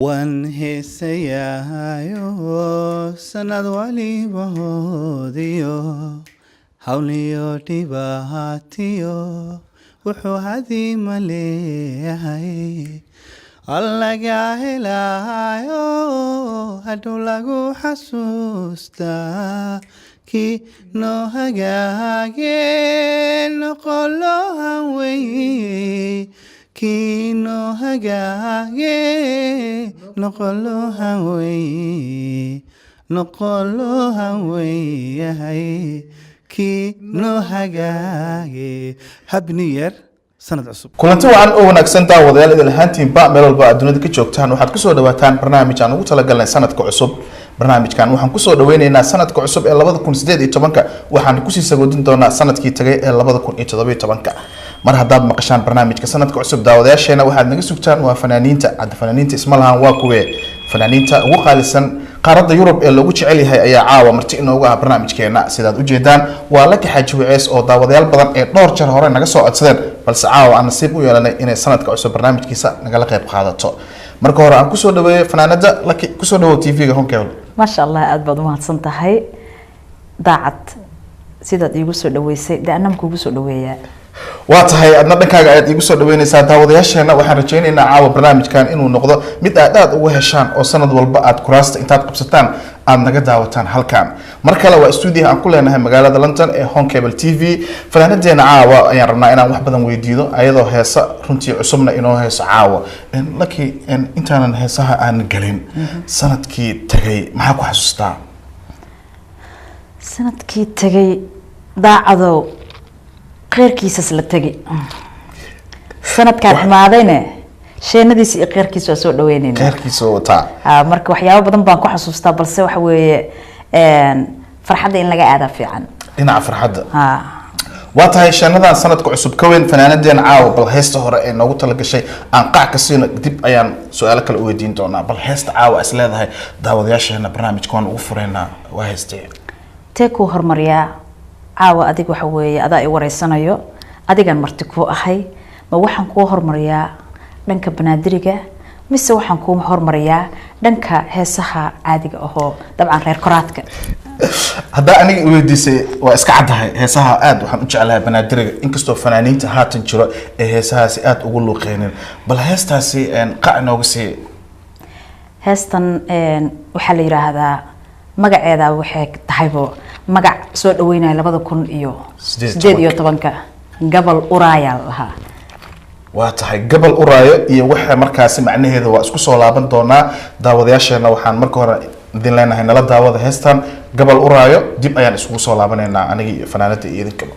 Waan heesayayo sanad waliba hoodiyo hawliyo dhibaatiyo wuxuu hadima leeyahay allaga helayo hadhow lagu xasuustaa kii noo hagaage noqolohan weye kino hagaage noqolohan weye kino hagaage happy new year sanad cusub kulanti wacan oo wanaagsan daawadayaal idil ahaantiinba meel walba aad dunida ka joogtaan waxaad kusoo dhawaataan barnaamij aan ugu talagalnay sanadka cusub barnaamijkan waxaan kusoo dhaweynaynaa sanadka cusub ee 2018 waxaan kusii sagoodin doonaa sanadkii tagay ee 2017 mar haddaad maqashaan barnaamijka sanadka cusub daawadayaasheena waxaad naga sugtaan waa fanaaniinta isma lahan waa kuwe fanaaniinta ugu qaalisan qaaradda Yurub ee lagu jecel yahay ayaa caawa marti inoogu ah barnaamijkeena sidaad u jeedaan waa Lucky Xaaji Waceys oo daawadayaal badan ee dhowr jeer hore naga soo codsadeen balse caawa aan nasiib u yeelanay inay sanadka cusub barnaamijkiisa nagala qayb qaadato marka hore aan kusoo dhaweeyo fanaanada Lucky kusoo dhawo TV-ga Honkable ما شاء الله أدبر ما تصنتهاي ضاعت سيدات يقصوا دويسي ده أنا مكو يقصوا دويا واتهاي أدنى دكاغا أد يقصوا دويني ساعة ودياشينا وحن رجعين إن عاو برنامج كان إنه نقضى مد أعداد وهشان أو سند والبقات كراست إنتاد قبستان أن نقد دعوتان هل كان مركلا واستوديو عن كل إنها مقالة لندن هونكابل تي في فلان دينا عاو يعني رنا إنا وحبدا ويديدو أيضا هيسا رنتي عصمنا إنه هيسا عاو إن لكي إن إنتانا هيساها آن قلين سند كي تغي محاكو حسوستا سند كي تغي ضاعدو غير كيسس لتغي سند كان حمادينه sheenadiis iyo qeyrkiisa soo dhaweynayna qeyrkiisa wata marka waxyaabo badan baan ku xasuustaa balse waxa weeye farxadda in laga aada fiican dhinaca farxadda waatahay sheenadan sanadka cusub ka weyn fanaanadeena caawa bal heesta hore ee noogu tala gashay aan qac ka siino dib ayaan su'aalo kale u weydiin doonaa bal heesta caawa is leedahay daawadayaasheena barnaamijkan ugu fureynaa waa heestee teeku hormariya caawa adig waxa weeye adaa i wareysanayo adigan marti ku ahay ma waxaan ku hormariyaa dhanka banaadiriga mise waxaan ku hormariyaa dhanka heesaha caadiga ahoo dabcan reer koraadka hadda aniga weydiisay waa iska cadahay heesaha aad waxaan u jeclahay banaadiriga inkastoo fanaaniinta haatan jiro ee heesahaasi aad ugu luuqeyneen bal heestaasi qac inooga sii heestan waxaa la yiraahdaa magaceeda waxay tahaybo magac soo dhaweynaya 2018 gabal uraaya lahaa waatahay gabal uraayo iyo waxa markaasi macnaheedu waa isku soo laaban doonaa daawadayaasheena waxaan marka hore idin leenahay nala daawada heestan gabal uraayo dib ayaan isugu soo laabanaynaa aniga iyo fanaanada iyo idinkaba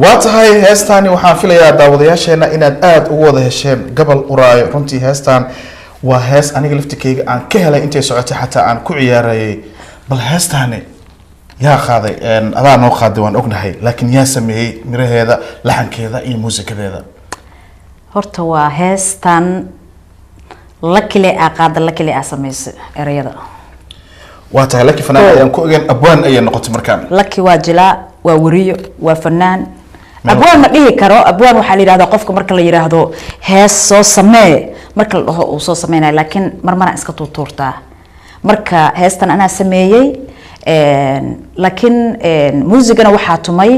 waa tahay heestaani waxaan filayaa daawadayaasheena inaad aada ugu wada hesheen gabal uraayo runtii heestaan waa hees aniga laftikeyga aan ka helay intay socotay xataa aan ku ciyaarayay bal heestaani yaa qaaday adaa noo qaaday waan ognahay laakiin yaa sameeyey miraheeda laxankeeda iyo muusikadeeda horta waa heestan lakile aa qaada lakile aa sameysay erayada waa tahay laki fanaan ayaan ku ogeyn abwaan ayay noqotay markaan laki waa jilaa waa wariyo waa fanaan abwaan ma dhihi karo abwaan waxaa la yidhahdaa qofka marka la yidhaahdo hees soo samee marka la dhaho uu soo sameynayo laakiin marmana iska tuurtuurtaa marka heestan anaa sameeyey laakiin muusigana waxaa tumay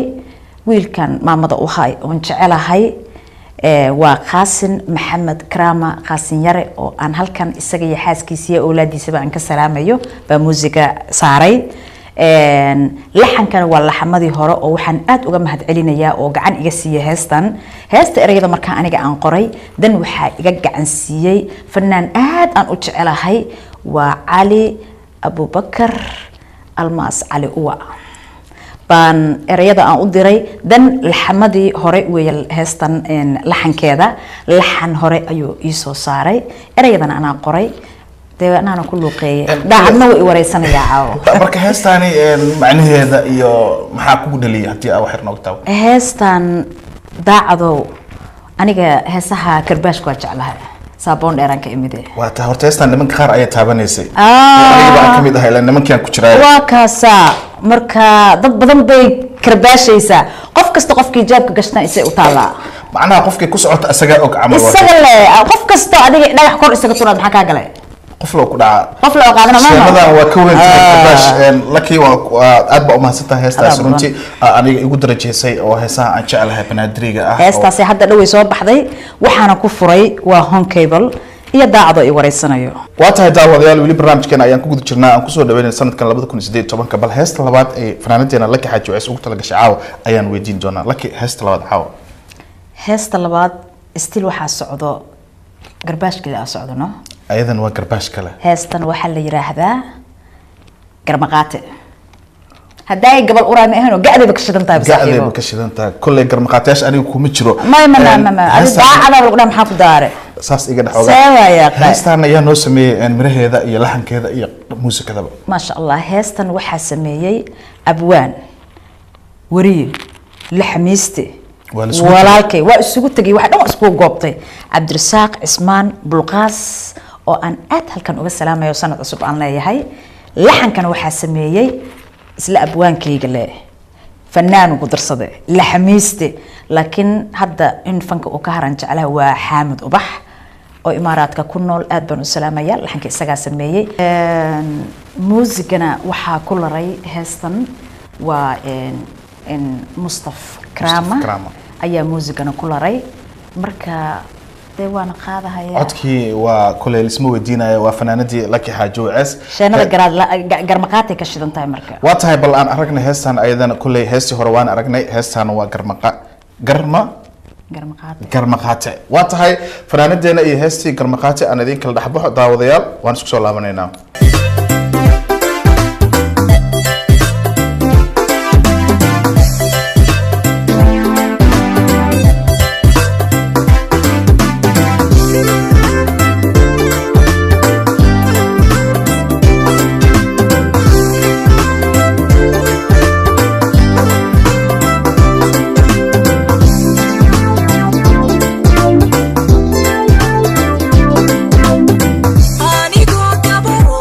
wiilkan maamada u hay oon jecelahay waa qaasin maxamed krama qaasin yare oo aan halkan isaga iyo xaaskiisa iyo awlaadiisaba aan ka salaamayo baa muusiga saaray laxankana waa laxamadii hore oo waxaan aad uga mahadcelinayaa oo gacan iga siiyay heesta erayada markaa aniga aan qoray dan waxaa iga gacan siiyey fanaan aad aan u jecelahay waa cali abubakar almaas cali uwa baan erayada aan u diray dan laxamadii hore weeye heestan laxankeeda laxan hore ayuu ii soo saaray erayadana anaa qoray dee anaana ku luuqeeyay daacadna way wareysanayaa caawo marka heestaani macnaheeda iyo maxaa kugu dhaliyay haddii aa wax yar nooga taabo heestan daacadow aniga heesaha karbaashka waa jeclahay saaboon dheeraan ka imide waa taa horta heestan nimanka qaar ayaa taabanaysay aniga baan kamid ahay ilaa nimankaan ku jiraa waa kaasaa marka dad badan bay karbaashaysaa qof kasta qofkii jaabka gashtan isay u taalaa macnaha qofkii ku socota isagaa og camal isaga le qof kasta adiga dhagax kor isaga tunaad maxaa kaa galay qof loo ku dhaca qof loo qaadana ma sheemadan waa ka weyn karbash laki waa aad baa u mahadsantahay heestaas runtii aniga igu darajeysay oo heesaha aan jecelahay banaadiriga ah heestaasi hadda dhawey soo baxday waxaana ku furay waa home cable iyo daacado ay wareysanayo waa tahay daawadayaal weli barnaamijkeena ayaan ku guda jirnaa aan kusoo dhaweynay sanadkan 2018 bal heesta labaad ee fanaanadeena laki xaaji ways ugu talagashay caawa ayaan weydiin doonaa laki heesta labaad caawa heesta labaad still waxaa socdo garbaashkii aa socdo no ayadan waa garbaash kale heestan waxaa la yiraahdaa garmaqaate hadday gabal uraan ahayn oo gacdeeda ka shidan tahay gacdeeda ka shidan tahay kulay garmaqaatayash aniga kuma jiro ma daacada lagu dhax maxaa ku daare saas iga dhaxoga sawaaya heestan ayaa noo sameeyay miraheeda iyo laxankeeda iyo muusikadaba ma sha Allah heestan waxaa sameeyay abwaan wariye laxmiiste walaalkay waa isugu tagay waxa dhan isku goobtay Cabdirasaaq Ismaan Bulqaas oo aan aad halkan uga salaamayo sanad cusub aan leeyahay laxankan waxaa sameeyay isla abwaankayga le fanaan ugu darsaday laxmiiste laakiin hadda in fanka uu ka haran jeclaha waa Xaamid Ubax oo imaaraadka ku nool aad baan u salaamaya laxanka isaga sameeyay muusigana waxaa ku laray heestan waa Mustafa Krama ayaa muusigana ku laray marka dee waana qaadahaya codkii waa kulay isma weydiinaya waa fanaanadii laki xaaji ways sheenada garmaqaatay ka shidan tahay marka waa tahay bal aan aragnay heestan ayadana kulay heestii hore waan aragnay heestan waa garmaqaate waa tahay fanaanadeena iyo heestii garmaqaate aan idin kala dhaxbaxo daawadayaal waan isku soo laabanaynaa Anigo cabaro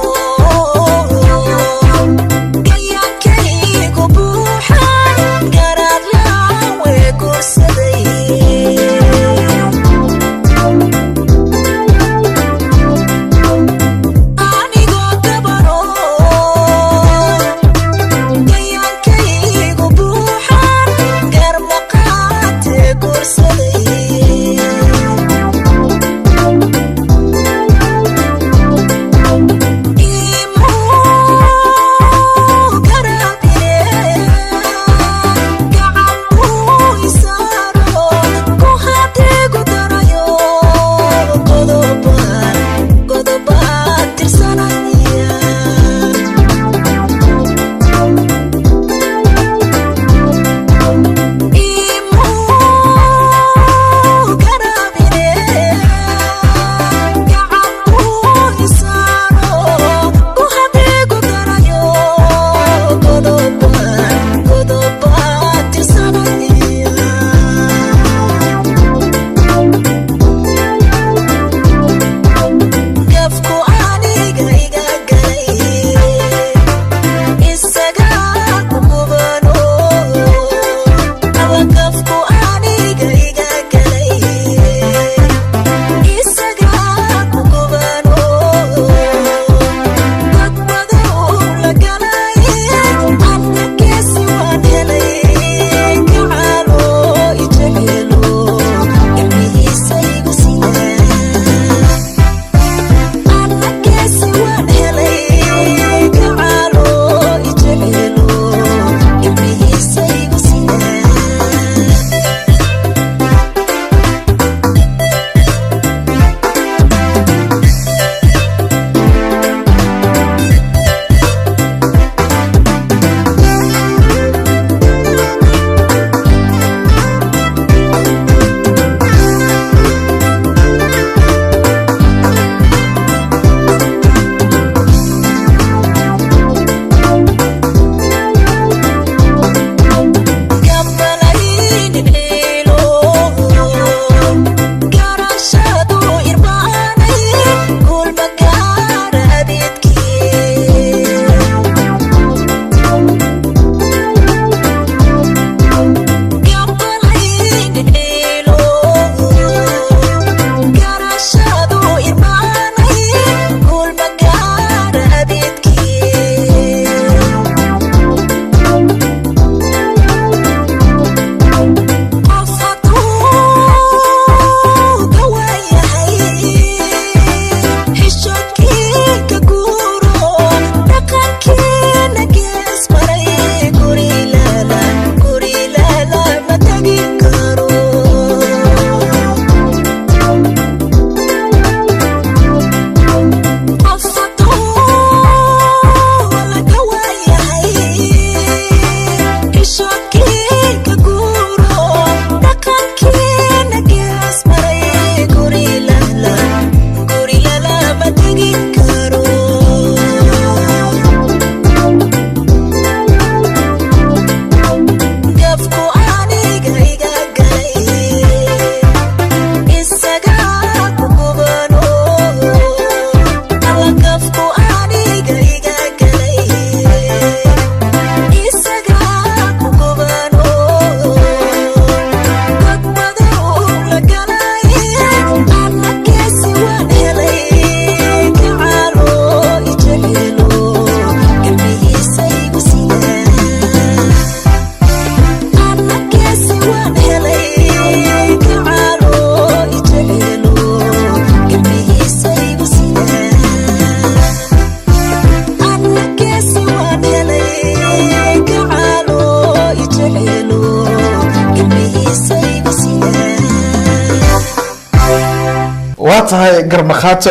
waa tahay garmakaato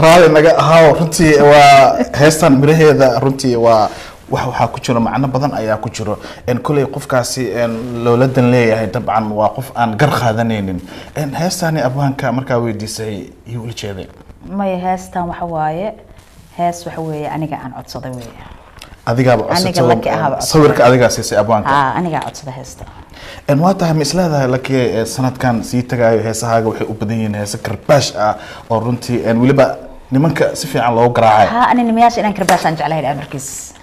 raali naga ahaaw runtii waa heestan miraheeda runtii waa waxaa ku jiro macno badan ayaa ku jiro kuley qofkaasi loola dan leeyahay dabcan waa qof aan gar qaadanaynin heestani abwaanka markaa weydiisay iyo ula jeeday maya heestan waxa waaye hees waxa weeye aniga aan codsaday weeye adigaaba codsatay sawirka adigaa siisay abwaanka aniga codsada heesta waa tahay ma isleedahay laki sanadkan sii tagaayo heesahaaga waxay u badan yihiin heesa karbaash ah oo runtii weliba nimanka si fiican loogu garaacay ani nimayaasha inaan karbaash aan jeclahay amarkiis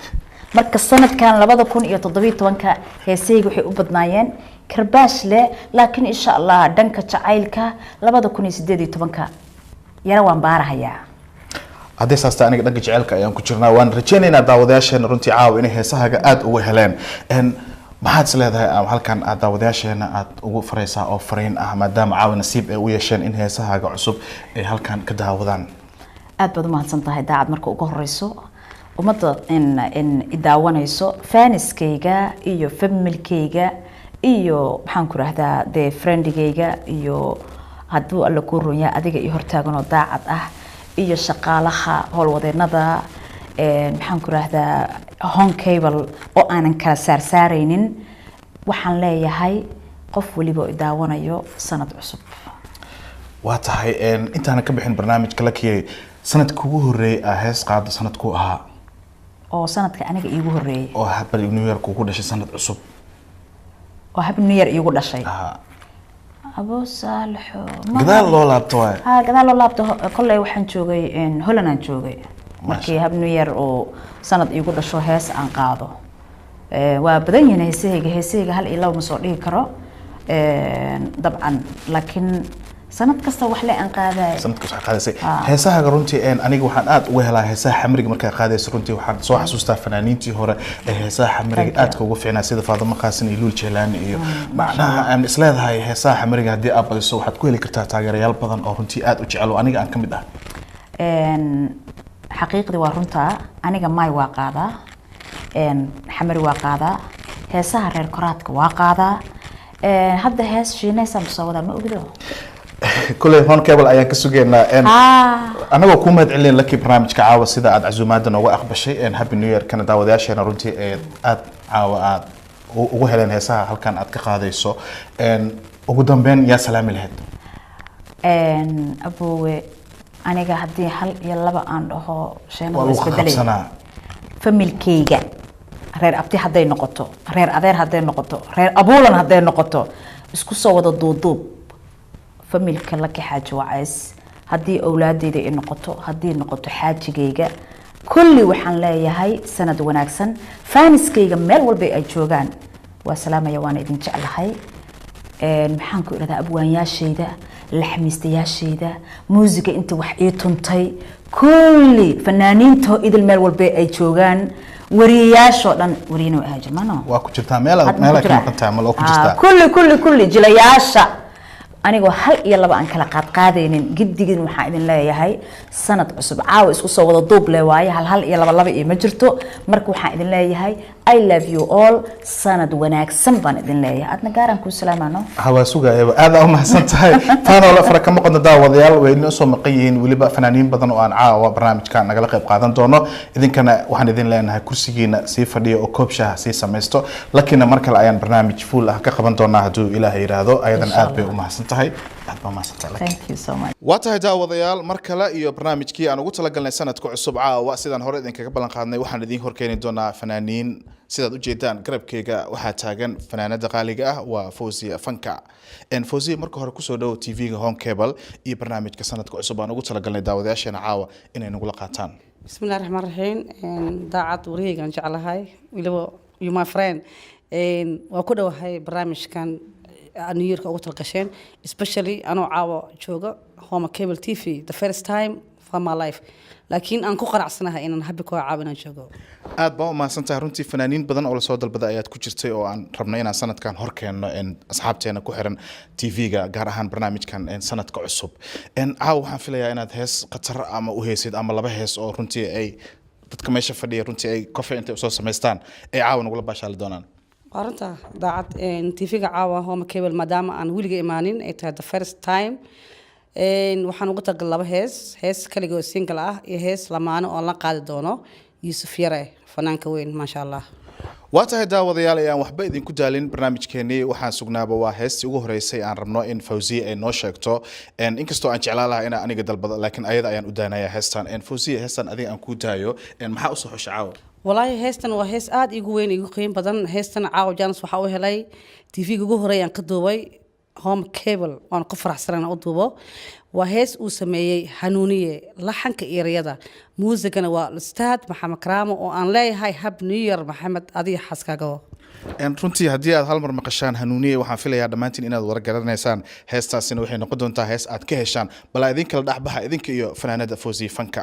marka sanadkan 2017 heesayga waxay u badnaayeen karbaash leh laakiin insha Allah dhanka jacaylka 2018 yara waan baarahayaa haddii saasta aniga dhanka jacaylka ayaan ku jirnaa waan rajaynaynaa daawadayaasheena runtii caawa inay heesahaaga aad uga heleen maxaad is leedahay halkan aad daawadayaasheena aad ugu faraysaa oo fariin ah maadaama caawa nasiib ay u yeesheen in heesahaaga cusub ay halkan ka daawadaan aad baad u mahadsan tahay daacad marka ugu horeyso ummadda in idaawanayso faaniskayga iyo familkayga iyo maxaan ku rahdaa de friendigayga iyo hadduu alla ku runyaa adiga iyo hortaaganoo daacad ah iyo shaqaalaha howlwadeenada maxaan ku rahdaa home cable oo aanan kala saarsaaraynin waxaan leeyahay qof waliba oo daawanayo sanad cusub waa tahay intaana ka bixin barnaamijka la kiyay sanadka ugu horeeyay hees qaado sanadku ahaa oo sanadka aniga iigu horeeyay oo habal New York ku dhashay sanad cusub oo habal New York iigu dhashay abo Saalaxo gadaal loo laabto gadaal loo laabto kolley waxaan joogay Holland aan joogay markii habal New York oo sanad iigu dhasho hees aan qaado waa badan yihiin heesayga hal iyo laba ma soo dhigi karo dabcan laakiin sanad kasta wax la aan qaaday sanad kasta qaadayay heesaha runtii aniga waxaan aad uga helaa heesaha xamriga markay qaadayso runtii waxaan soo xasuustaa fanaaniintii hore ee heesaha xamriga aad ugu fiicnaa sida Faadimo Qaasin iyo Luul Jeelaani iyo macnaha aan isleedahay heesaha xamriga hadii aad badiso waxaad ku heli kartaa taageerayaal badan oo runtii aad u jecel oo aniga aan kamid ah xaqiiqdii waa runta aniga may waa qaadaa xamri waa qaadaa heesaha reer koraadka waa qaadaa hadda hees shiinaysan soo wada ma ogdo كله هون كابل أيام كسوجنا أنا بقوم هاد علين لكي برنامج كعاوة سيدا عاد عزوماتنا وأخبر شيء إن هابي نيو يير كان داوداش أنا رنتي عاد عاوة وهلين هسا هل كان عاد كقاعدة يسو إن وقدام بين يا سلام الهد إن أبو أنا قاعدين هل يلا بقى عنده شيء نقص فملكيجا reer abti haday noqoto reer adeer haday noqoto reer abuulan haday noqoto isku soo wada duuduub familka la ka xaajo wacays hadii awlaadeyda ay noqoto hadii noqoto xaajigeyga kulli waxaan leeyahay sanad wanaagsan faaniskeyga meel walba ay joogaan waa salaamaya waan idin jeclahay maxaan ku iraahdaa abwaanyaashayda laxmiistayaashayda muusiga inta wax ii tuntay kulli fanaaniinta idil meel walba ay joogaan wariyaasho dhan wariyana waa jirmano waa ku jirtaa meel ka maqantaa ma loo ku jirtaa kulli jilayaasha anigoo hal iyo laba aan kala qaadqaadaynin giddigin waxaan idin leeyahay sanad cusub caawa isku soo wada duub leh waaye hal iyo laba iyo ma jirto marka waxaan idin leeyahay I love you all sanad wanaagsan baan idin leeyahay adna gaaran ku salaamano hawa sugaayba aad u mahadsantahay taano la farka ma qodna daawadayaal way inoo soo maqan yihiin waliba fanaaniin badan oo aan caawa barnaamijka nagala qayb qaadan doono idinkana waxaan idin leenahay kursigiina si fadhiyo oo koob shaah si samaysto laakiin mar kale ayaan barnaamij full ah ka qaban doonaa haduu Ilaahay yiraahdo ayadan aad bay u mahadsantahay aad baa mahadsantahay thank you so much waa tahay daawadayaal mar kale iyo barnaamijkii aan ugu talagalnay sanadka cusub caawa sidaan hore idinkaga ballan qaadnay waxaan idin horkeeni doonaa fanaaniin sidaad u jeedaan garabkeyga waxaa taagan fanaanada qaaliga ah waa Fawziya Fanka Fawziya marka hore ku soo dhaw TV-ga Home Cable iyo barnaamijka sanadka cusub aan ugu talagalnay daawadayaasheena caawa inay nagu la qaataan bismillaahir rahmaanir rahiim daacad wariyaygan jeclahay waliba you my friend waa ku dhawahay barnaamijkan New York ugu talqasheen especially anoo caawa jooga Home Cable TV the first time for my life laakiin aan ku qanacsanahay inaan habbi ku caawinaan joogo aad baa u mahadsantahay runtii fanaaniin badan oo la soo dalbaday ayaad ku jirtay oo aan rabnay inaan sanadkan hor keenno asxaabteena ku xiran TV-ga gaar ahaan barnaamijkan sanadka cusub caawa waxaan filayaa inaad hees qatar ama u heesid ama laba hees oo runtii ay dadka meesha fadhiya runtii ay coffee intay soo sameystaan ay caawa nagula baashaali doonaan arrinta daacad TV-ga caawa Home Cable maadaama aan wiliga imaanin ay tahay the first time waxaan ugu tagal laba hees kaligoo single ah iyo hees lamaano oo la qaadi doono Yuusuf Yare fanaanka weyn maasha Allah waa tahay daawadayaal ayaan waxba idinku daalin barnaamijkeenii waxaan sugnaaba waa heestii ugu horeysay aan rabno in Fawziya ay noo sheegto inkastoo aan jeclaan lahaa inaan aniga dalbado laakiin ayada ayaan u daanayaa heestan Fawziya heestan adiga aan ku daayo maxaa u soo xushay caawa والله هيستن وهيس آد يقوين يقيم بدن هيستن عاو جانس وحاوي هلاي تي في جوجو هريان كدوبي هوم كيبل وأنا قفر حسرنا أطوبه وهيس وسميه حنونية لحن كإيريادا موسيقنا والأستاذ محمد كرامو وأن لا هاي هاب نير محمد أدي حسكاجو runtii haddii aad hal mar maqashaan hanuuniye waxaan filayaa dhammaantiin inaad wargaranaysaan heestaasina waxay noqon doontaa hees aad ka heshaan bal idin kala dhaxbaxa idinka iyo fanaanada Fawziya fanka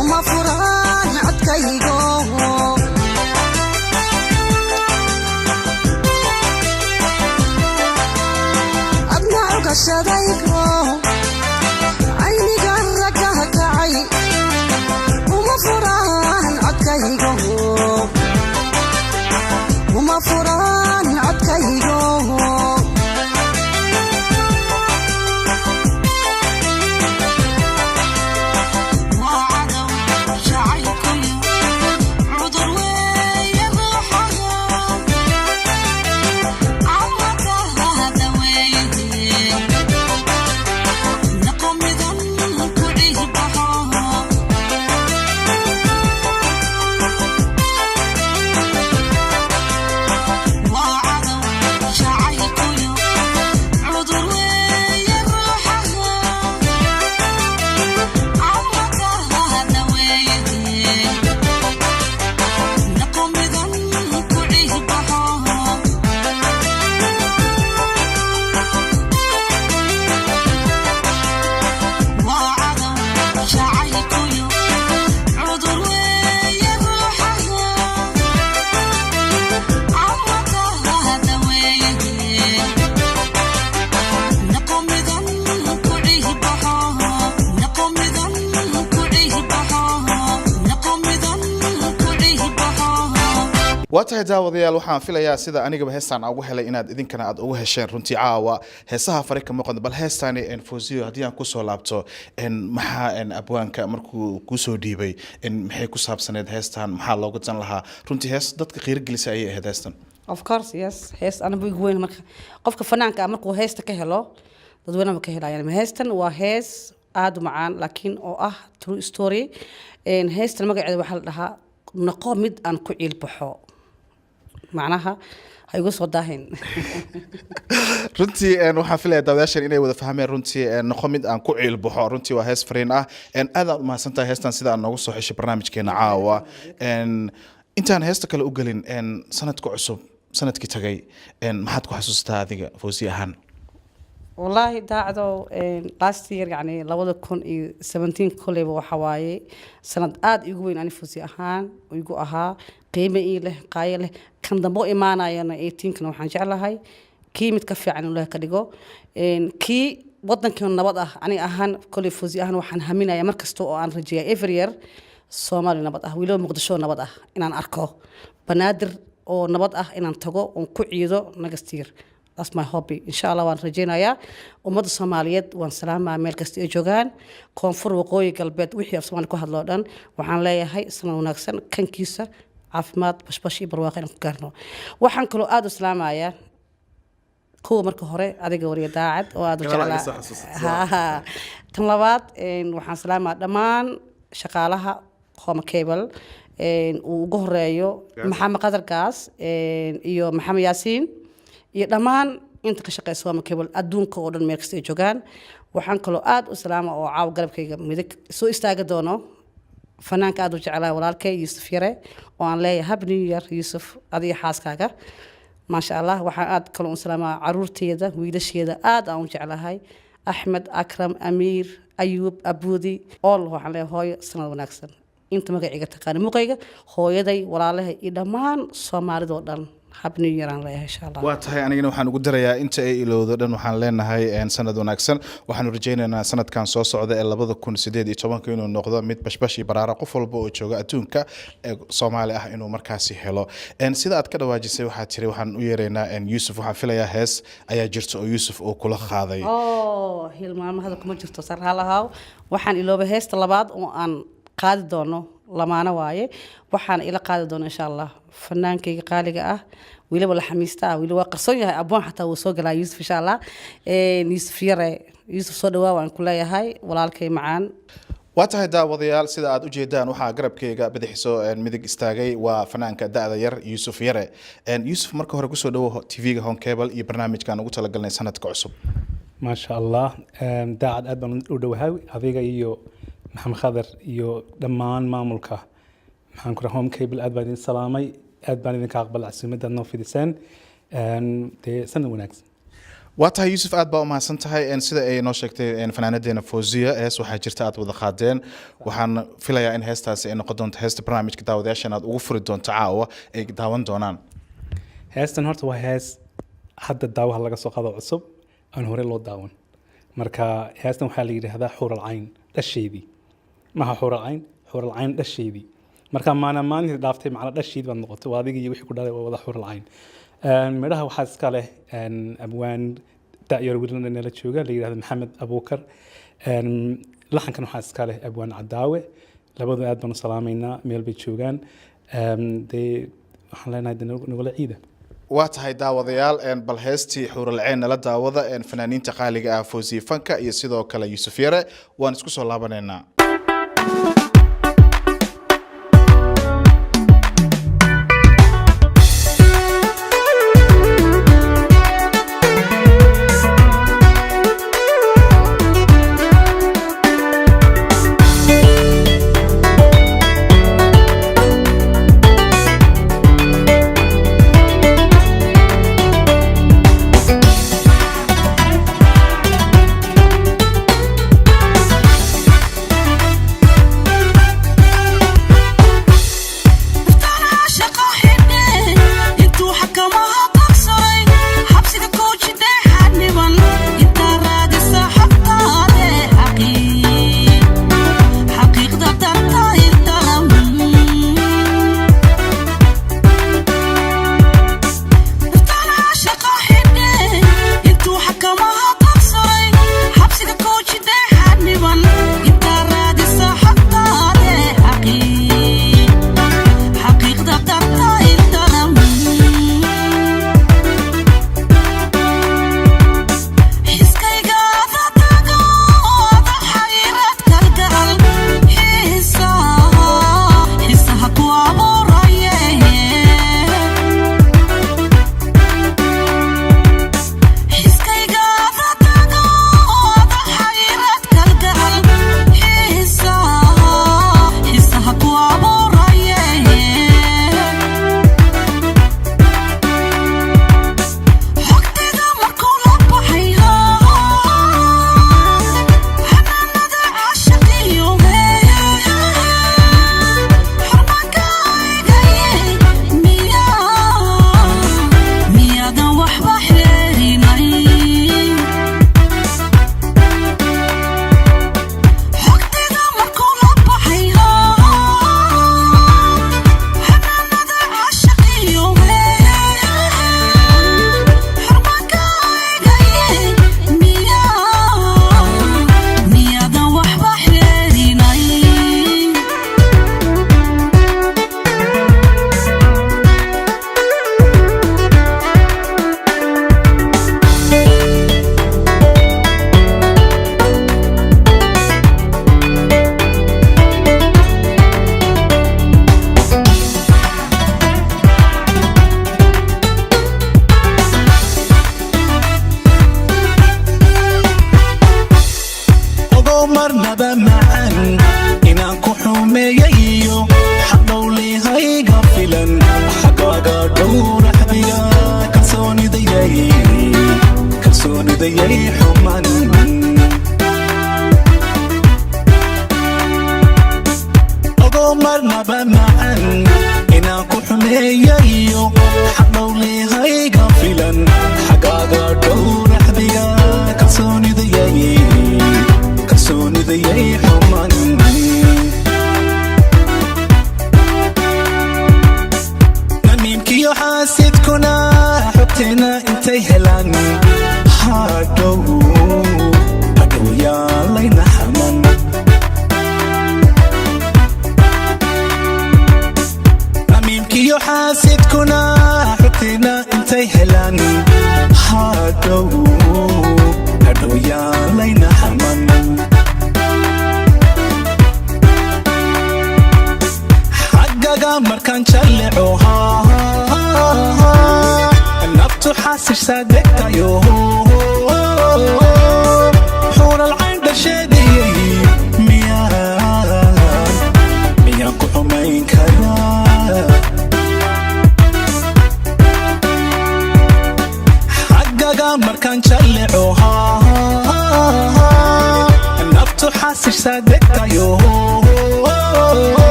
Uma furaan adkay ashadaygo ayniga ragaha kacay uma furaan codkaygo uma furaan codkaygo waatahay daawadayaal waxaan filayaa sida anigaba heestaan ugu helay inaad idinkana aad ugu hesheen runtii caawa heesaha farika muuqda bal heestaani Fawziyo hadii aan ku soo laabto maxaa abwaanka markuu ku soo dhiibay maxay ku saabsaneed heestaan maxaa looga tan lahaa runtii hees dadka qiir gelisay ay ahayd heestan of course yes hees ana buu weyn marka qofka fanaanka markuu heesta ka helo dadweynaha ka helayaan heestan waa hees aad u macaan laakiin oo ah true story heestan magaceeda waxa la dhahaa naqo mid aan ku ciilbaxo macnaha hay ugu soo daahin runtii waxaan filayaa daawadayaashan inay wada fahmeen runtii noqo mid aan ku ciilbaxo runtii waa hees fariin ah aad u mahadsantahay heestan sida aan noogu soo xishay barnaamijkeena caawa intaan heesta kale u galin sanadka cusub sanadkii tagay maxaad ku xasuustaa adiga Fawzi ahaan والله داعدو last year يعني 2017 كله وحواي سنة آد يقولون أنا فوزي أهان ويقول أها قيمة إله قايله كان دمو إيمانا يعني 18 كانوا حنجعلها هاي كي متكفي عن الله كديجو كي وطن كان نبضه يعني أهان كل فوزي أهان وحن همينا يا مركز تو عن رجية every year سومالي نبضه ويلو مقدشون نبضه إن أنا أركو بنادر أو نبضه إن أنا تجو ونكعيدو نجستير that's my hobby إن شاء الله وان رجينا ومدة الصوماليات وان سلامة ميل كستي جوجان كونفور وقوي قلبت وحي في صومالي كواحد لودان وحن لاقي هاي سنة وناكسن كان كيسة عافمات بشي برواقي نكرنو وحن كلو آدو سلامة يا كو مركو هوري أديك وري داعد وآدو جعلا ها تنلبات وحن سلامة دمان شقالها خوما كيبل وقهريو محمد قدر كاس iyo محمد ياسين iyo dhamaan inta ka shaqeyso ama cable adduunka oo dhan meel kasta ay joogaan waxaan kaloo aad u salaama oo caaw galabkayga midig soo istaaga doono fanaanka aad u jeclaa walaalkay Yusuf Yare oo aan leeyahay happy new year Yusuf adiga xaaskaaga ma sha Allah waxaan aad kaloo u salaamaa caruurteeda wiilasheeda aad aan u jeclahay Ahmed Akram Amir Ayub Abudi all waxaan leeyahay hooyo sanad wanaagsan inta magacayga taqaan muuqayga hooyaday walaalahay iyo dhamaan Soomaalida oo dhan happy new year aan leeyahay insha Allah waa tahay anigana waxaan ugu darayaa inta ay ilowdo dhan waxaan leenahay sanad wanaagsan waxaan rajaynaynaa sanadkan soo socda ee 2018 inuu noqdo mid bashbash iyo baraara qof walba oo jooga adduunka ee Soomaali ah inuu markaasi helo sida aad ka dhawaajisay waxaad tiri waxaan u yeereynaa Yusuf waxaan filayaa hees ayaa jirto oo Yusuf oo kula qaaday hilmaamada kuma jirto sarhalahaw waxaan iloobay heesta labaad oo aan qaadi doono lamaana waaye waxaan ila qaadi doono insha Allah fanaankayga qaaliga ah wiliba la xamiista wiliba qarsoon yahay abwaan xataa uu soo galaa Yusuf insha Allah Yusuf Yare Yusuf soo dhawaa waan ku leeyahay walaalkay macaan waa tahay daawadayaal sida aad u jeedaan waxaa garabkayga bidixso midig istaagay waa fanaanka da'da yar Yusuf Yare Yusuf marka hore ku soo dhawo TV-ga Home Cable iyo barnaamijkan ugu talagalnay sanadka cusub ما شاء الله داعد أدبا ودوهاي هذيك إيو محمد خضر إيو دمان مامولكا محمد كره هوم كيبل أدبا السلامي أدبا إذا كأقبل عسيمة دنا في دسان دي سنة وناكس waa tahay Yusuf aad baa u mahadsan tahay sida ay noo sheegtay fanaanadeena Fawziya hees waxaa jirta aad wada qaadeen waxaan filayaa in heestaasi ay noqon doonto heesta barnaamijka daawadayaashan aad ugu furi doonto caawa ay daawan doonaan heestan horta waa hees hadda daawaha laga soo qaado cusub aan hore loo daawan marka heestan waxaa la yidhaahdaa xuural cayn dhasheedii maha xuural cayn dhasheedii marka maalintii dhaaftay macna dhasheedii baad noqotay waa adiga iyo wixii ku dhalay waa wada xuural cayn midhaha waxaa iska leh abwaan da'yar wiilna nala jooga la yidhahdo maxamed abuukar laxankan waxaa iska leh abwaan cadaawe labadu aad baan u salaamaynaa meel bay joogaan dee waxaan leenahay nagala ciida waa tahay daawadayaal bal heestii xuural cayn nala daawada fanaaniinta qaaliga ah Fawzi Fanka iyo sidoo kale Yusuf Yare waan isku soo laabanaynaa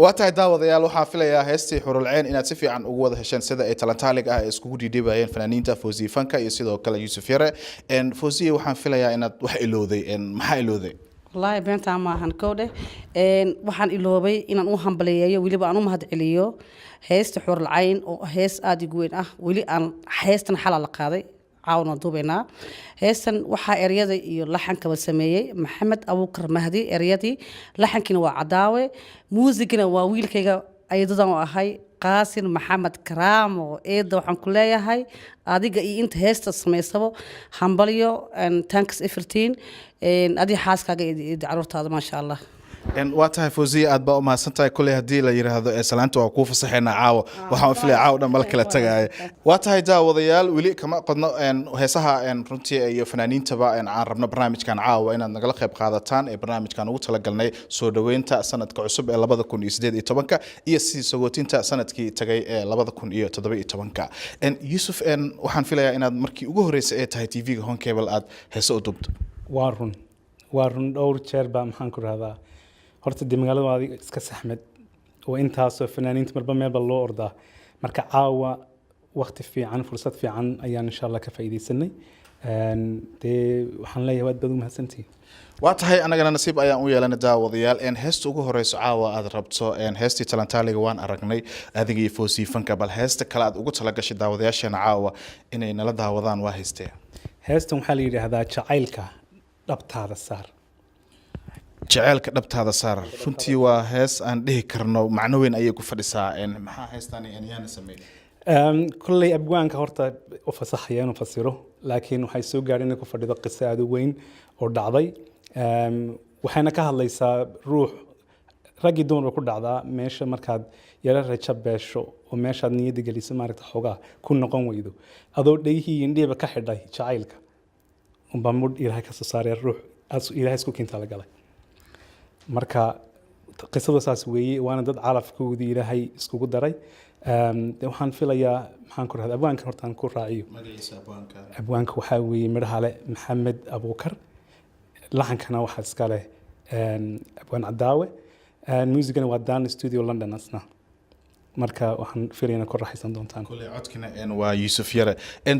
waa tahay daawadayaal waxaa filayaa heestii xurulceen inaad si fiican ugu wada hesheen sida ay talentaalig ah ay iskugu dhiidhibayeen fanaaniinta Fawzi Fanka iyo sidoo kale Yusuf Yare Fawzi waxaan filayaa inaad wax ilowday maxaa ilowday والله بنتها ما هنكوده إن وحن إلهوبي إن أنو همبليه ولي بأنو مهد عليو هيست حور العين أو هيست آدي جوين ولي أن هيست نحل على قاضي عاونا دوبنا هيستن وحا إريادي يلحن كبسمية محمد أبو بكر مهدي إريادي لحن كنا عداوة موسيقنا وويل كيجا أيضا هاي قاسم محمد كرام وإيدا وحن كلها هاي أديك أنت هيست سميسبو همبليو أن تانكس إفرتين إن أدي حاس كاجي عرورت هذا ما شاء الله waa tahay Fawzi aad baa u mahadsantahay kulay hadii la yiraahdo salaanta waa ku fasaxeena caawa waxaan filay caawa dhan malka la tagay waa tahay daawadayaal wili kama qodno heesaha runtii iyo fanaaniintaba aan rabno barnaamijkan caawa inaad nagala qayb qaadataan ee barnaamijkan ugu talagalnay soo dhaweynta sanadka cusub ee 2018 iyo sii sagootinta sanadkii tagay ee 2017 Yusuf waxaan filayaa inaad markii ugu horeysay ee tahay TV-ga Home Cable aad heeso u dubto waa run dhowr jeer baa maxaan ku rahdaa horta dib magaalada waa iska saxmad oo intaasoo fanaaniinta marba meelba loo ordaa marka caawa waqti fiican fursad fiican ayaan insha Allah ka faa'iideysanay dee waxaan leeyahay waad baad u mahadsantihiin waa tahay anagana nasiib ayaan u yeelanay daawadayaal heesta ugu horeyso caawa aad rabto heestii talentaaliga waan aragnay adiga iyo Fawzi Fanka bal heesta kale aad ugu talagashay daawadayaashana caawa inay nala daawadaan waa heestee heestan waxaa la yiraahdaa jacaylka dhabtaada saar jacaylka dhabtaada saar runtii waa hees aan dhihi karno macno weyn ayay ku fadhisaa maxaa heestani yaana sameeyay kulley abwaanka horta u fasaxaya inuu fasiro laakiin waxay soo gaadheen inay ku fadhido qiso aad u weyn oo dhacday waxayna ka hadlaysaa ruux ragii dumar ku dhacdaa meesha markaad yara rajo beesho oo meeshaad niyadda geliso maaragta xogaa ku noqon weydo adoo dhayhii indhiiba ka xidhay jacaylka unbaa mudh ilaahay ka soo saaray ruux ilaahay isku kinta la galay marka qisada saas weeye waana dad calafkoodii ilaahay iskugu daray waxaan filayaa maxaan ku rahdaa abwaanka hortaan ku raaciyo abwaanka waxaa weeye midhaha leh maxamed abuukar laxankana waxaa iska leh abwaan cadaawe muusigana waa dan studio london asna marka waxaan filayaa ku raaxaysan doontaan kulay codkina waa Yusuf Yare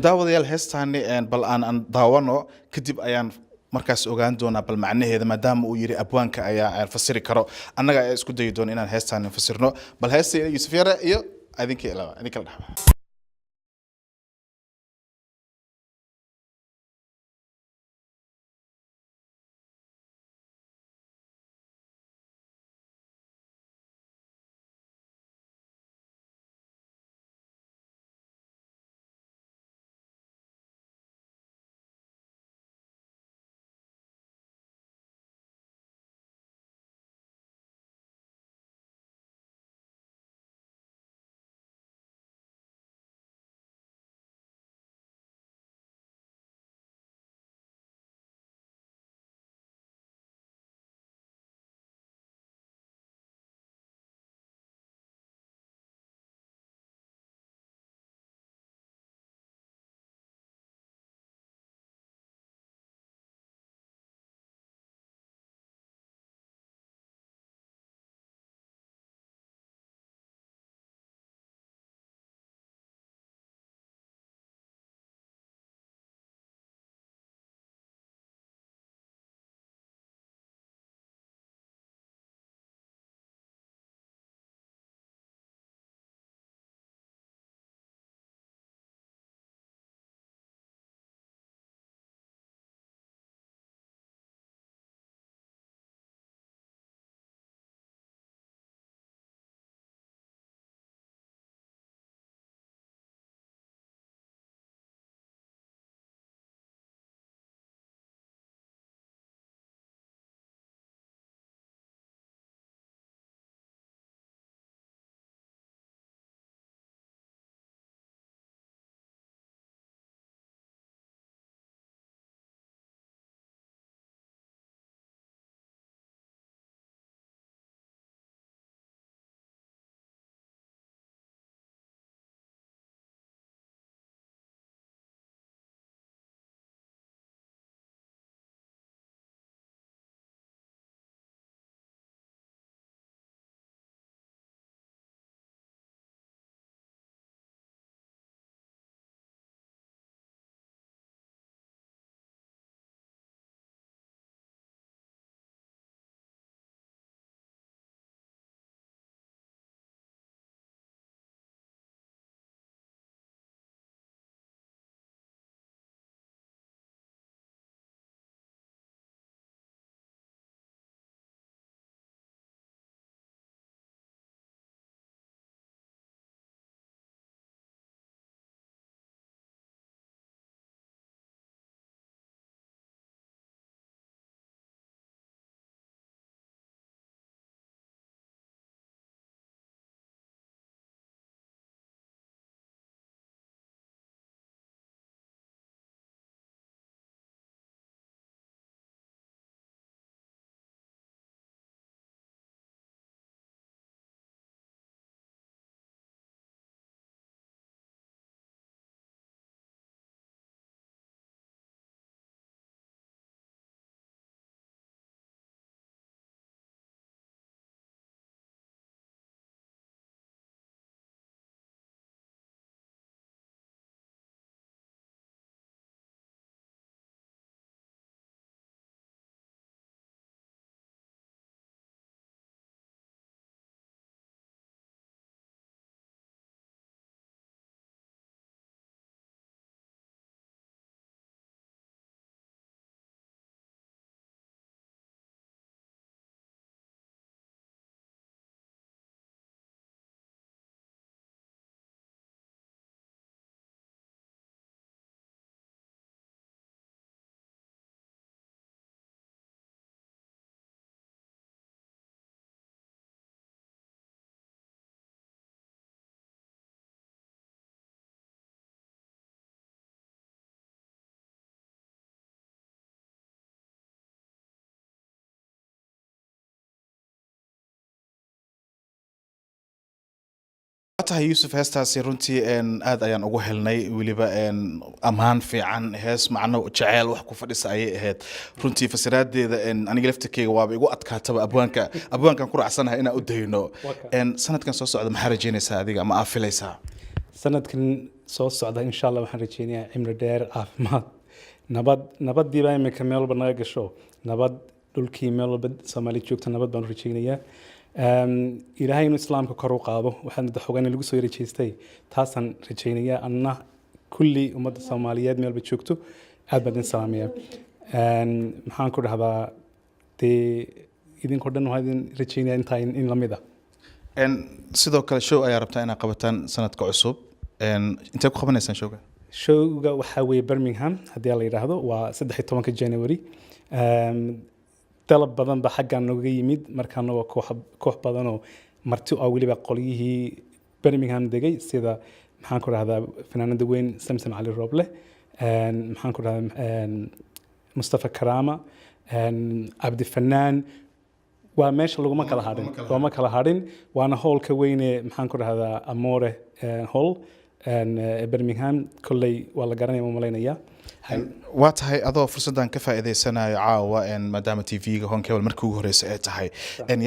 daawadayaal heestaani bal aan daawano kadib ayaan markaas ogaan doona bal macnaheeda maadaama uu yiri abwaanka ayaa fasiri karo annaga ay isku dayi doona inaan heestaan fasirno bal heesta Yusuf Yare iyo adinka dhaxba tahay yuusuf heestaasi runtii aad ayaan ugu helnay weliba ammaan fiican hees macno jeceel wax ku fadhisa ayay ahayd runtii fasiraadeeda aniga laftirkeyga waaba igu adkaataba abwaankan ku raacsanahay inaan u dayno sanadkan soo socda maxaa rajeynaysaa adiga ama aa filaysaa sanadkan soo socda insha allah waxaan rajeynayaa cimri dheer caafimaad nabadiiba imika meel walba naga gasho nabad dhulkii meel walba soomaali joogta nabad baan rajeynayaa ilaahay inuu islaamka kor u qaado waxaan madaxogaan lagu soo rajeystay taasaan rajeynayaa anna kulli ummadda soomaaliyeed meel walba joogto aad baan idin salaamayaa maxaan ku dhahdaa dee idinkoo dhan waxaan idin rajeynayaa intaa in lamid ah sidoo kale show ayaa rabtaa inaad qabataan sanadka cusub intee ku qabanaysaan showga showga waxaa weeye Birmingham haddii la yiraahdo waa 13 January dalab badan ba xaggan nooga yimid markaana waa koox badan oo marti oo waliba qolyihii Birmingham degay sida maxaan ku rahdaa fanaanada weyn Samsam Ali Roble maxaan ku rahdaa Mustafa Karama Abdi Fanaan waa meesha laguma kala harin waana hallka weyn ee maxaan ku rahdaa Amore Hall Birmingham kolley waa la garanaya ma malaynayaa waa tahay adoo fursadan ka faa'iideysanayo caawa maadaama TV-ga Honkebel markii ugu horeysay ay tahay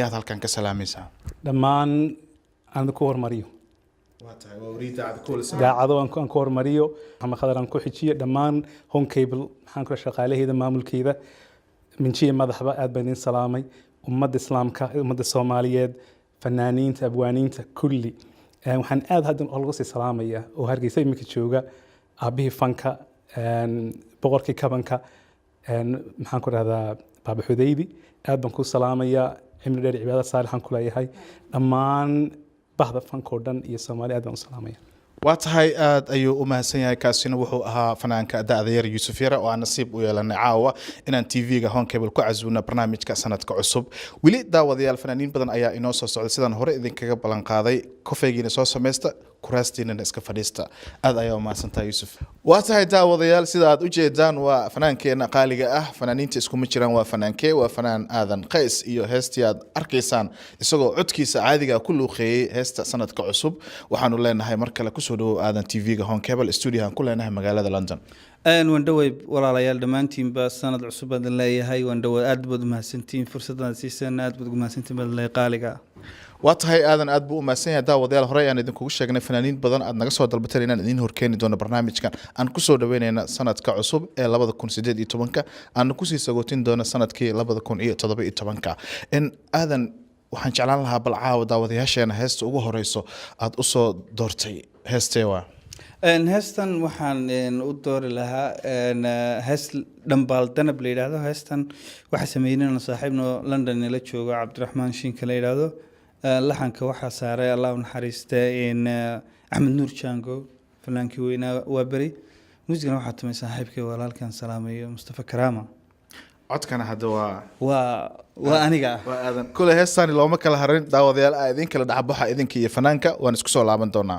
yaad halkan ka salaamaysaa dhammaan aan ku hormariyo waa tahay waa wariida daacado aan ku hormariyo ama khadar aan ku xijiyo dhammaan Honkebel maxaan ku shaqaalaheeda maamulkeeda minjiye madaxba aad baan idin salaamay ummadda islaamka ummadda Soomaaliyeed fanaaniinta abwaaniinta kulli waxaan aad hadda ugu sii salaamaya oo Hargeysa imika jooga aabihii fanka boqorkii kabanka maxaan ku rahdaa Baaba Xudaydi aad baan ku salaamaya cimri dheer cibaadada saalixan ku leeyahay dhammaan bahda fanka oo dhan iyo Soomaali aad baan u salaamaya waa tahay aad ayuu u mahadsan yahay kaasina wuxuu ahaa fanaanka da'da yar Yuusuf Yara oo aan nasiib u yeelanay caawa inaan TV-ga Honkebel ku casuuno barnaamijka sanadka cusub wili daawadayaal fanaaniin badan ayaa inoo soo socday sidaan hore idinkaga ballan qaaday kofeegiina soo sameeysta kuraastiina iska fadhiista aad ayaa u mahadsantahay Yuusuf waa tahay daawadayaal sida aad u jeedaan waa fanaankeenna qaaliga ah fanaaniinta isku ma jiraan waa fanaankee waa fanaan aadan qays iyo heestii aad arkaysaan isagoo codkiisa caadiga ku luuqeeyay heesta sanadka cusub waxaanu leenahay mar kale ku soo dhawow aadan TV-ga Honkebel studio-han ku leenahay magaalada London wandhawey walaalayaal dhammaantiinba sanad cusub baan leeyahay wandhawey aad baad u mahadsantiin fursaddan siisana aad baad ugu mahadsantiin baan leeyahay qaaliga waa tahay aadan aad buu u mahadsan yahay daawadayaal hore ayaan idinkugu sheegnay fanaaniin badan aad naga soo dalbateen inaan idin horkeeni doono barnaamijkan aan ku soo dhaweynayna sanadka cusub ee 2018 aan ku sii sagootin doono sanadkii 2017 aadan waxaan jeclaan lahaa bal caawa daawadayaasheena heesta ugu horeyso aad u soo doortay heestee waa heestan waxaan u doori lahaa hees dhambaal danab la yidhaahdo heestan waxaa sameynayna saaxiibno London la joogo Cabdiraxmaan Shinka la yidhaahdo laxanka waxaa saaray Allah u naxariistay Axmed Nuur Jango fanaankii weynaa waa bari muusigana waxaa tumay saaxiibkay walaalkan salaamayo Mustafa Karama codkana hadda waa aniga waa aadan kule heestan looma kala harin daawadayaal aad idin kala dhaxbaxa idinka iyo fanaanka waan isku soo laaban doonaa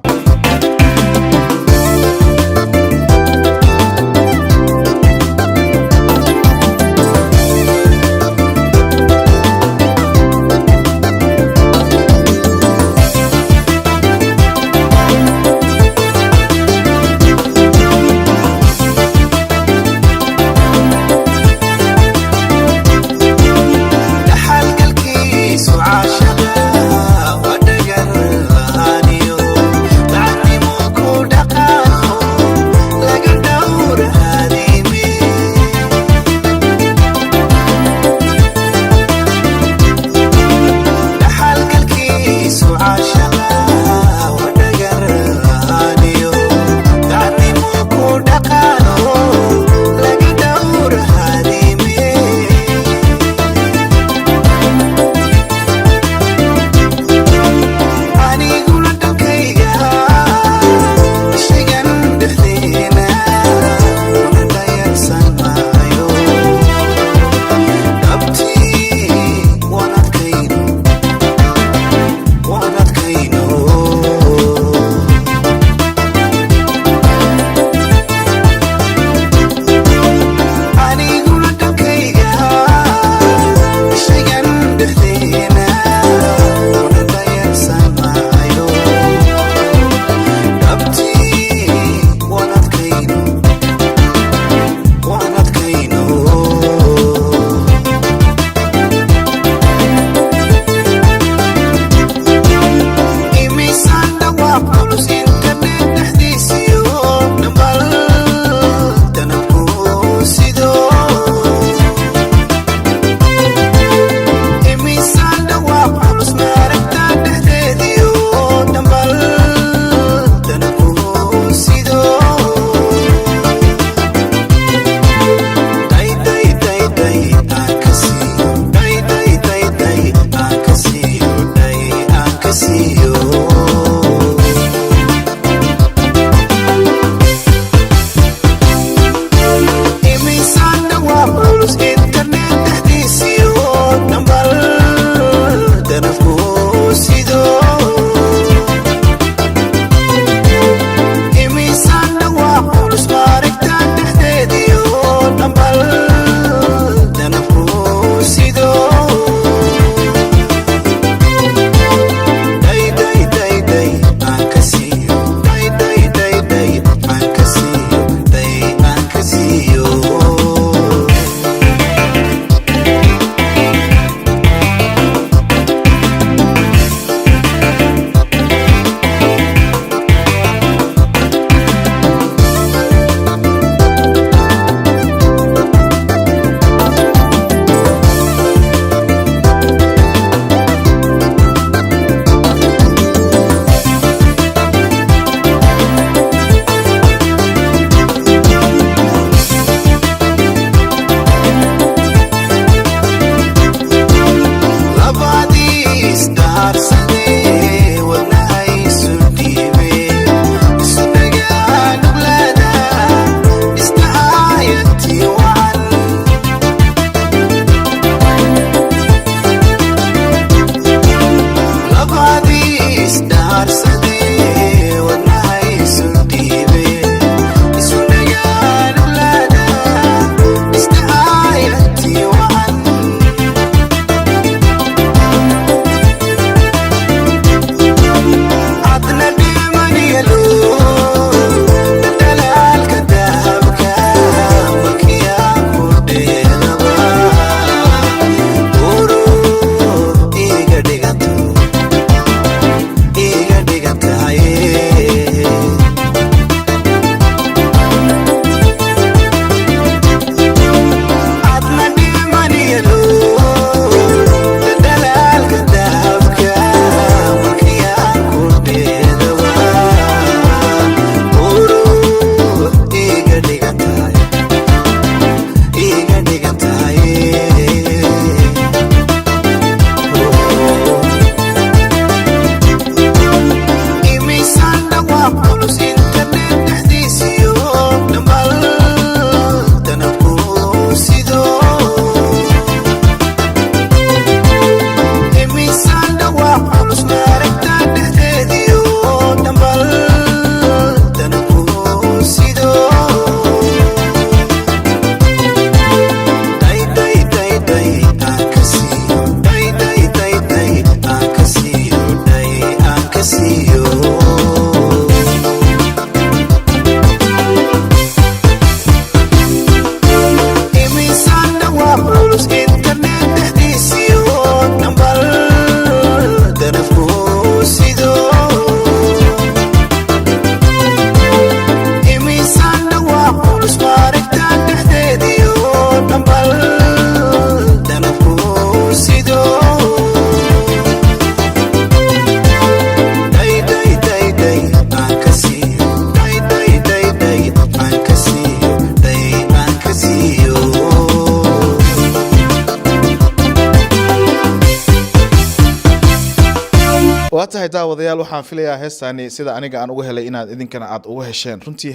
waa tahay daawadayaal waxaan filayaa heestaani sida aniga aan uga helay inaad idinkana aad uga hesheen runtii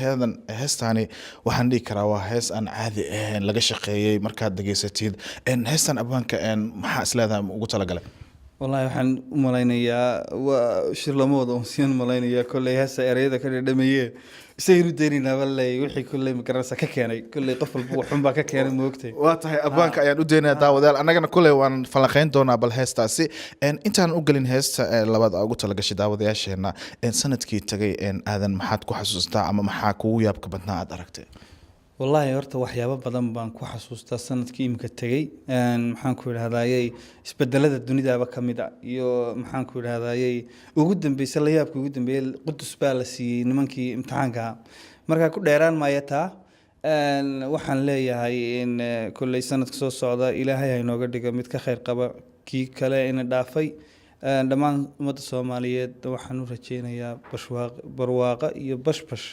heestaani waxaan dhihi karaa waa hees aan caadi ahayn laga shaqeeyey markaad dhageysatid heestan abwaanka maxaa isleedahay ugu talagalay والله waxaan u maleynayaa waa shirlamooda oo sii maleynayaa kulay heesa ereyada ka dhadhamiyay isagoo deynina walay wixii kulay magarasa ka keenay kulay qof walba wuxuu baa ka keenay moogtay waa tahay abwaanka ayaan u deenayaa daawadayaal annagana kulay waan falanqeyn doonaa bal heestaasi intaan u galin heesta labaad ugu talagashay daawadayaasheena sanadkii tagay aadan maxaad ku xasuustaa ama maxaa kugu yaabka badnaa aad aragtay والله horta waxyaabo badan baan ku xasuustaa sanadkii imka tagay maxaan ku yiraahdaayay isbedelada dunidaba kamid ah iyo maxaan ku yiraahdaayay ugu dambeysay la yaabka ugu dambeeyay qudus baa la siiyay nimankii imtixaanka marka ku dheeraan maayata waxaan leeyahay in kulay sanadka soo socda ilaahay ay nooga dhigo mid ka khayr qaba kii kale in dhaafay dhammaan ummadda Soomaaliyeed waxaan u rajeynayaa barwaaqo iyo bashbash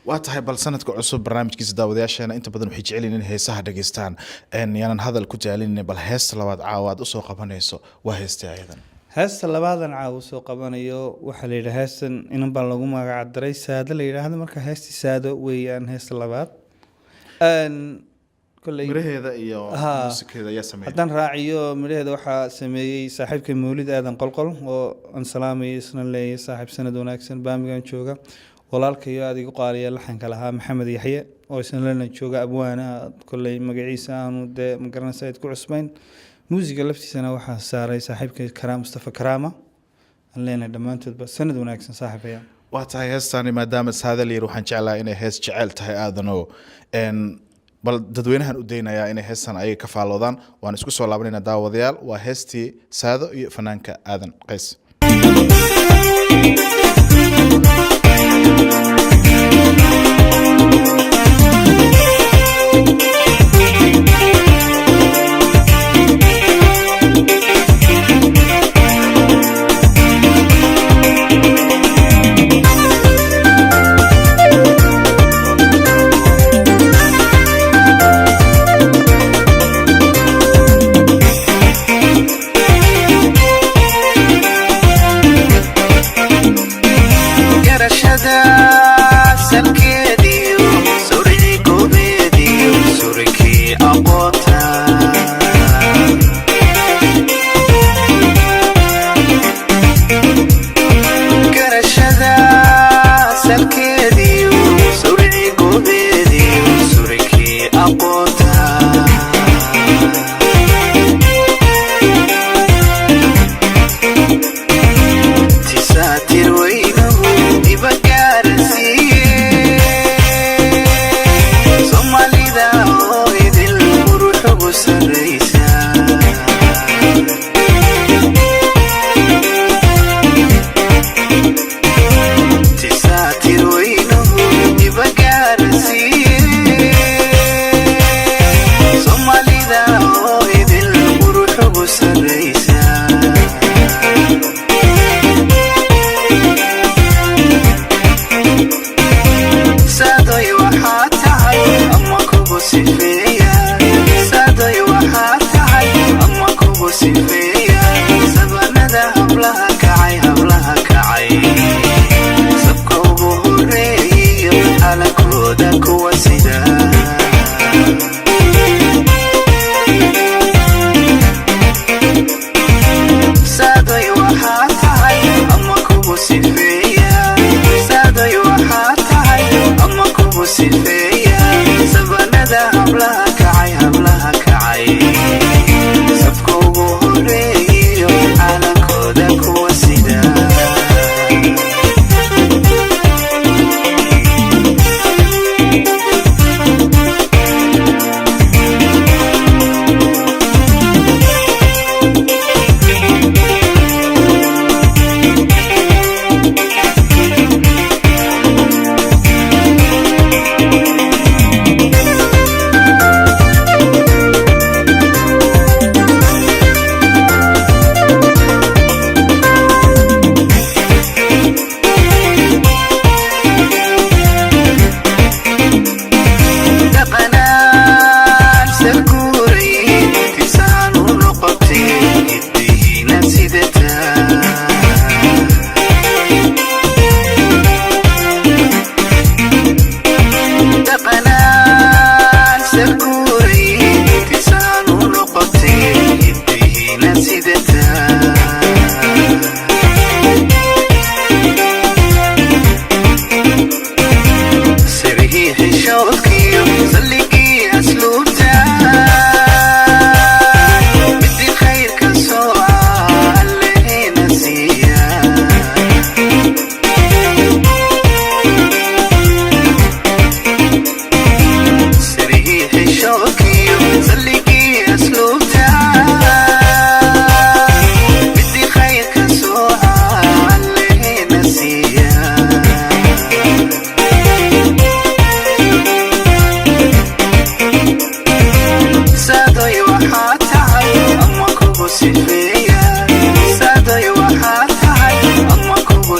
waa tahay bal sanadka cusub barnaamijkiisa daawadayaasheena inta badan waxay jecel yihiin heesaha dhageystaan yaanan hadal ku jaalin bal heesta labaad caawaad u soo qabanayso waa heesta ayadan heesta labaadan caawa soo qabanayo waxa la yiraahdaa heestan inan baan lagu magac daray saado la yiraahdo marka heesti saado weeyaan heesta labaad kulay miraheeda iyo muusikeeda ayaa sameeyay haddaan raaciyo miraheeda waxaa sameeyey saaxiibka Mawlid Aadan Qolqol oo aan salaamay isna leeyahay saaxiib sanad wanaagsan baamigan jooga walaalkayo adigu qaaliya laxanka lahaa Maxamed Yaxye oo isna lana jooga abwaana kulay magaciisa aanu de magaranaysid ku cusbayn muusiga laftiisana waxa saaray saaxiibka Karaam Mustafa Karaama leena dhamaantoodba sanad wanaagsan saaxiibaya waa tahay heestaani maadaama saadal yar waxaan jeclahay inay hees jecel tahay aadanoo bal dadweynahan u deenayaa inay heestan ay ka faaloodaan waan isku soo laabanaynaa daawadayaal waa heestii saado iyo fanaanka aadan qays garashada salkeeda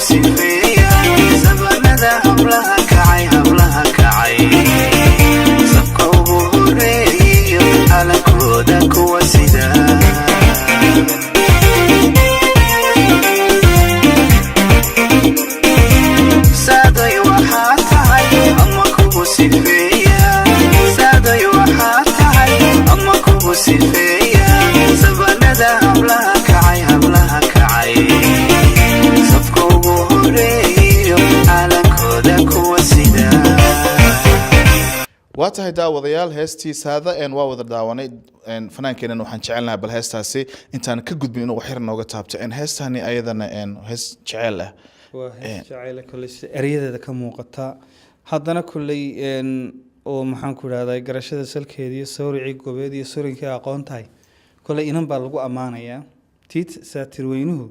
sifeeya sabanada hablaha kacay sabka ugu horeeyo calankooda kuwa sida saaday waxaa tahay ama kugu sifeeya saaday waxaa tahay ama kugu sifeeya sabanada hablaha kacay sabka ugu horeeyo calankooda kuwa sida waa tahay daawadayaal heestii saada waa wada daawanay fanaankeenan waxaan jecelnahay bal heestaasi intaan ka gudbin inuu waxyar nooga taabto heestani ayadana hees jecel ah waa hees jacayla kolley si eryadeeda ka muuqata haddana kolley oo maxaan ku idhahdaa garashada salkeeda iyo sawricii goobeed iyo surinkii aqoon tahay kolley inan baa lagu ammaanayaa tiit saatirweynuhu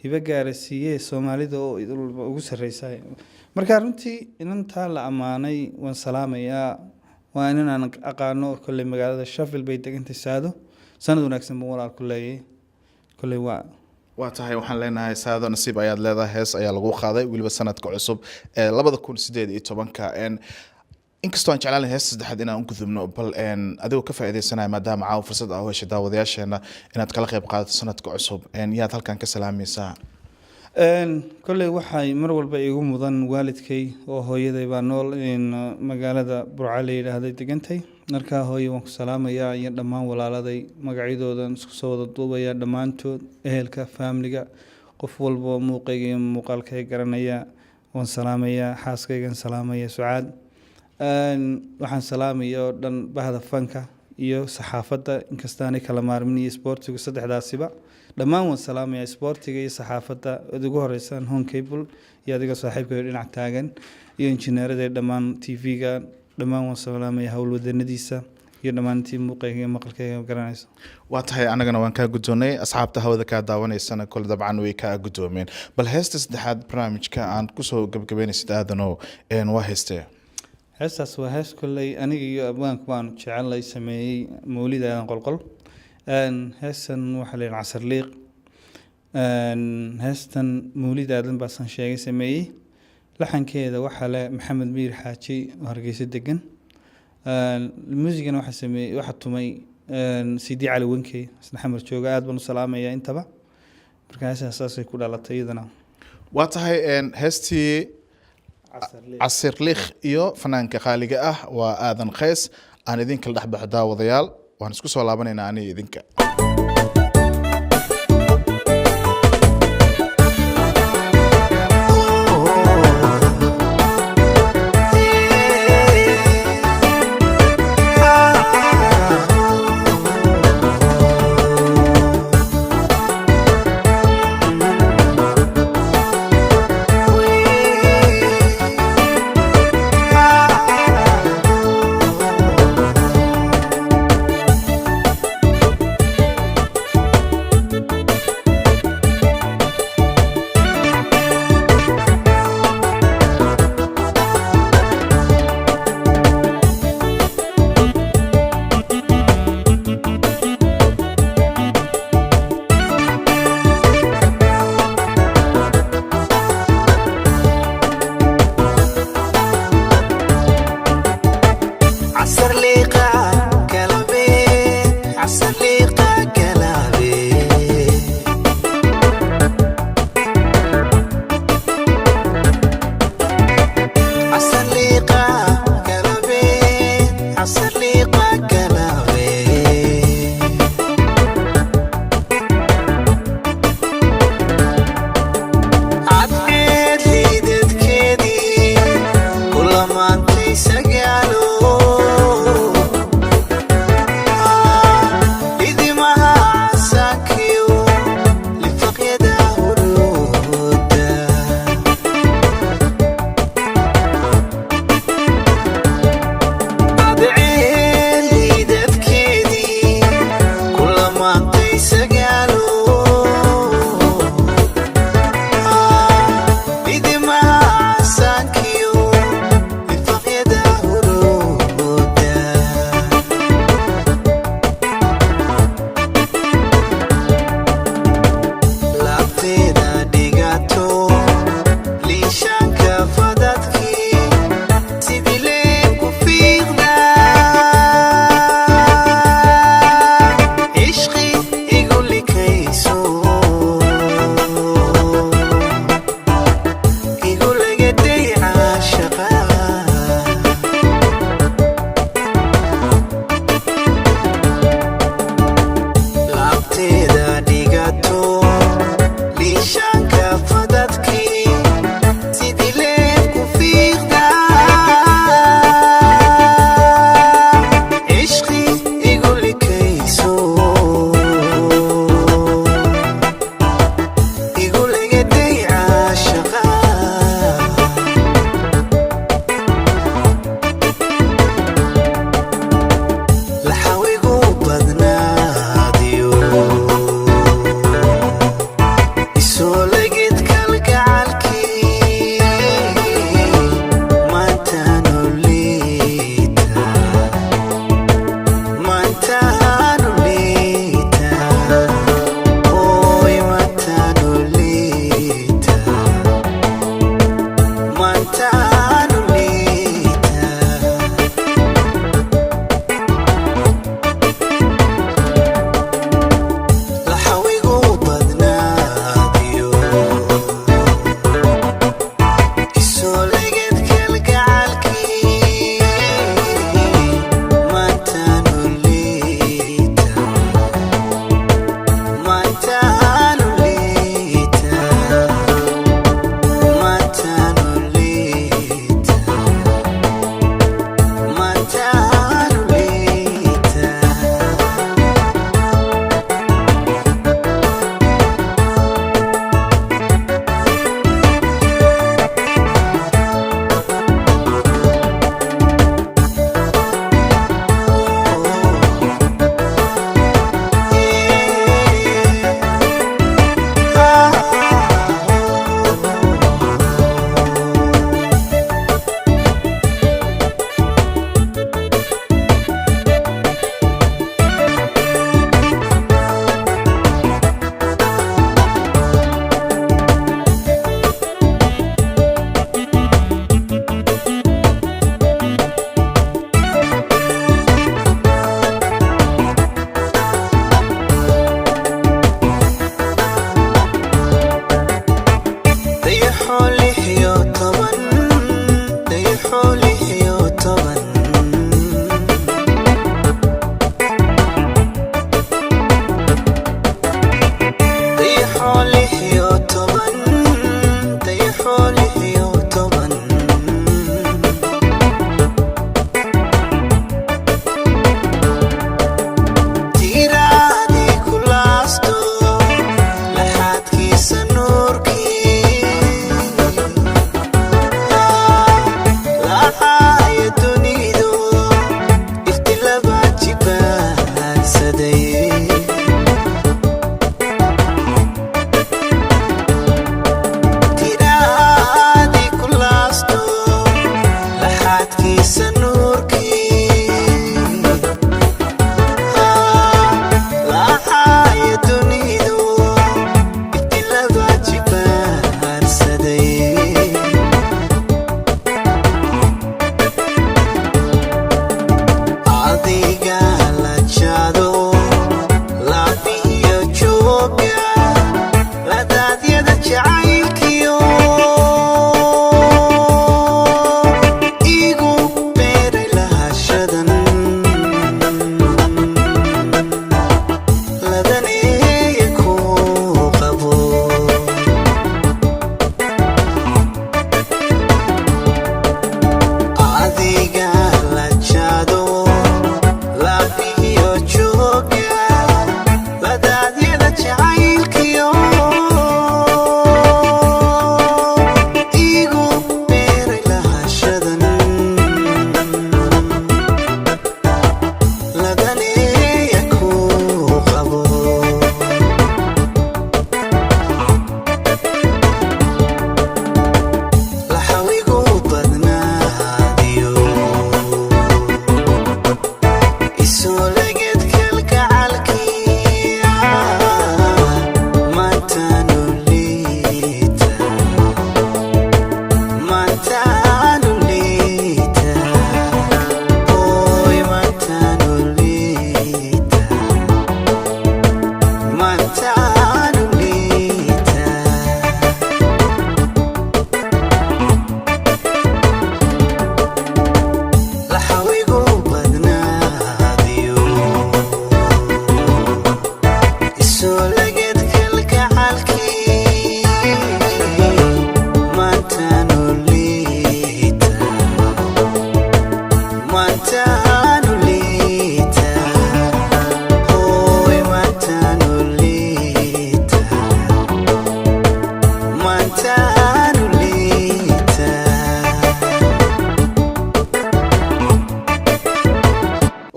hiba gaara siiyee soomaalida oo ugu sarreysa marka runtii inantaa la ammaanay waan salaamayaa waa inaan aqaano kolley magaalada Sheffield bay degantay saado sanad wanaagsan baan walaal ku leeyahay kolley waa tahay waxaan leenahay saado nasiib ayaad leedahay hees ayaa lagu qaaday weliba sanadka cusub ee 2018 inkastoo aan jeclaan hees saddexaad inaan u gudubno bal adigoo ka faa'iideysanaya maadaama caawa fursad ah u heshay daawadayaasheena inaad kala qayb qaadato sanadka cusub yaad halkan ka salaamaysaa kolley waxay mar walba igu mudan waalidkay oo hooyaday baa nool magaalada Burco la yiraahdo degantay markaa hooyo waan ku salaamayaa iyo dhammaan walaaladay magacyadoodan isku soo wada duubaya dhammaantood ehelka family-ga qof walba muuqayga iyo muuqaalkay garanaya waan salaamayaa xaaskaygan salaamaya Sucaad waxaan salaamayaa oo dhan bahda fanka iyo saxaafadda inkastaanay kala maarmin iyo sportiga saddexdaasiba dhammaan waan salaamayaa sportiga iyo saxaafadda ugu horeysaan home cable iyo adiga saaxiibkay dhinac taagan iyo injineerada dhammaan TV-ga dhammaan waan salaamayaa howlwadanadiisa iyo dhammaantii muuqayga iyo maqalkayga garanaysa waa tahay anagana waan kaa guddoonay asxaabta hawada kaa daawanaysana kole dabcan way kaa guddoomeen bal heesta saddexaad barnaamijka aan kusoo gabagabeynaysid aadano waa heestee heestaas waa hees kolley aniga iyo abwaanku baan jecelay sameeyey mawlid aadan qolqol heestan waxaa leeyahay casar liiq heestan mawlid aadan baasan sheegay sameeyey laxankeeda waxaa le maxamed miir xaaji oo hargeysa degan muusigana waxaa sameeyey waxaa tumay CD cali wankey isna xamar jooga aad baan u salaamayaa intaba marka heestaas saasay ku dhalatay iyadana waa tahay heestii casir liikh iyo fanaanka qaaliga ah waa aadan qays aan idinka la dhexbaxo daawadayaal waan isku soo laabanaynaa aniga idinka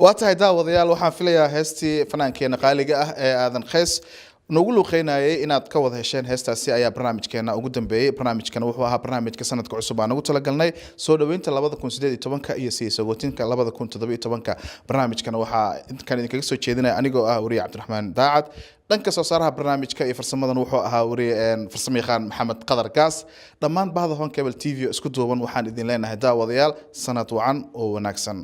waa tahay daawadayaal waxaan filayaa heestii fanaankeenna qaaliga ah ee aadan khays noogu luuqeynayay inaad ka wada hesheen heestaasi ayaa barnaamijkeena ugu dambeeyay barnaamijkan wuxuu ahaa barnaamijka sanadka cusub aan ugu talagalnay soo dhaweynta 2018 iyo sii sagootinka 2017 barnaamijkan waxaa intan idinkaga soo jeedinaya anigoo ah wariye Cabdiraxmaan Daacad dhanka soo saaraha barnaamijka iyo farsamadan wuxuu ahaa wariye farsamayaqaan Maxamed Qadar Gaas dhammaan bahda Hon Cable TV isku duuban waxaan idin leenahay daawadayaal sanad wacan oo wanaagsan